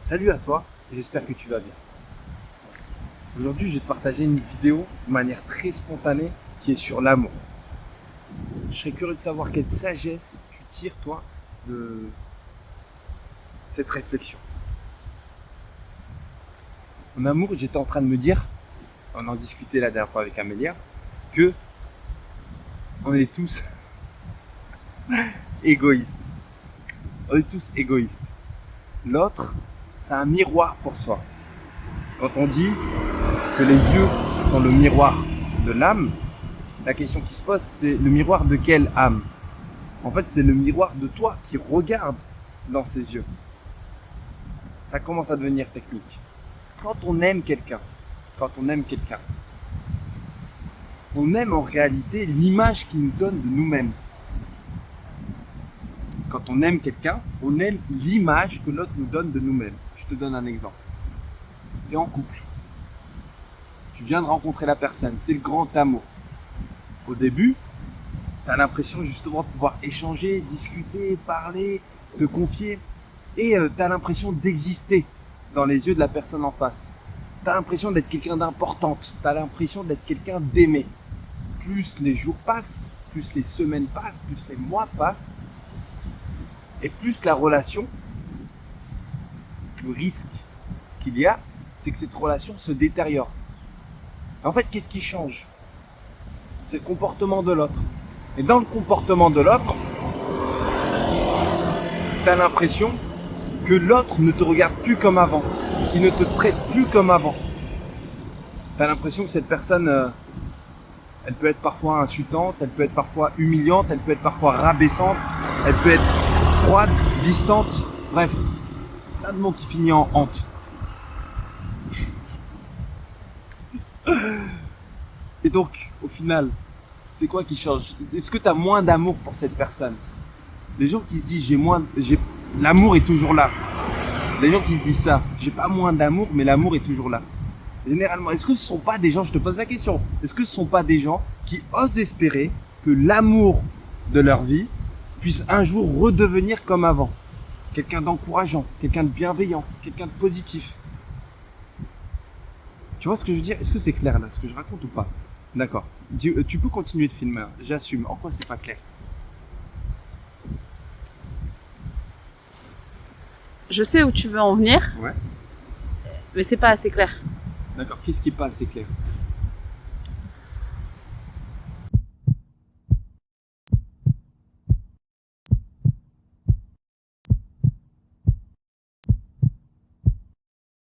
Salut à toi, j'espère que tu vas bien. Aujourd'hui, je vais te partager une vidéo de manière très spontanée qui est sur l'amour. Je serais curieux de savoir quelle sagesse tu tires, toi, de cette réflexion. En amour, j'étais en train de me dire, on en discutait la dernière fois avec Amélia, que on est tous égoïstes. On est tous égoïstes. L'autre, c'est un miroir pour soi. Quand on dit que les yeux sont le miroir de l'âme, la question qui se pose, c'est le miroir de quelle âme? En fait, c'est le miroir de toi qui regarde dans ses yeux. Ça commence à devenir technique. Quand on aime quelqu'un, on aime en réalité l'image qu'il nous donne de nous-mêmes. Quand on aime quelqu'un, on aime l'image que l'autre nous donne de nous-mêmes. Je te donne un exemple. Tu es en couple. Tu viens de rencontrer la personne. C'est le grand amour. Au début, tu as l'impression justement de pouvoir échanger, discuter, parler, te confier. Et tu as l'impression d'exister dans les yeux de la personne en face. Tu as l'impression d'être quelqu'un d'importante. Tu as l'impression d'être quelqu'un d'aimé. Plus les jours passent, plus les semaines passent, plus les mois passent, et plus la relation, le risque qu'il y a, c'est que cette relation se détériore. En fait, qu'est-ce qui change? C'est le comportement de l'autre. Et dans le comportement de l'autre, tu as l'impression que l'autre ne te regarde plus comme avant. Il ne te traite plus comme avant. Tu as l'impression que cette personne, elle peut être parfois insultante, elle peut être parfois humiliante, elle peut être parfois rabaissante, elle peut être froide, distante, bref, plein de mots qui finit en hante. Et donc, au final, c'est quoi qui change? Est-ce que tu as moins d'amour pour cette personne? Les gens qui se disent l'amour est toujours là. Les gens qui se disent ça, j'ai pas moins d'amour, mais l'amour est toujours là. Généralement, est-ce que ce sont pas des gens, je te pose la question, est-ce que ce sont pas des gens qui osent espérer que l'amour de leur vie puisse un jour redevenir comme avant? Quelqu'un d'encourageant, quelqu'un de bienveillant, quelqu'un de positif. Tu vois ce que je veux dire? Est-ce que c'est clair là, ce que je raconte ou pas? D'accord. Tu peux continuer de filmer, j'assume. En quoi c'est pas clair? Je sais où tu veux en venir, Ouais. mais c'est pas assez clair. D'accord. Qu'est-ce qui est pas assez clair?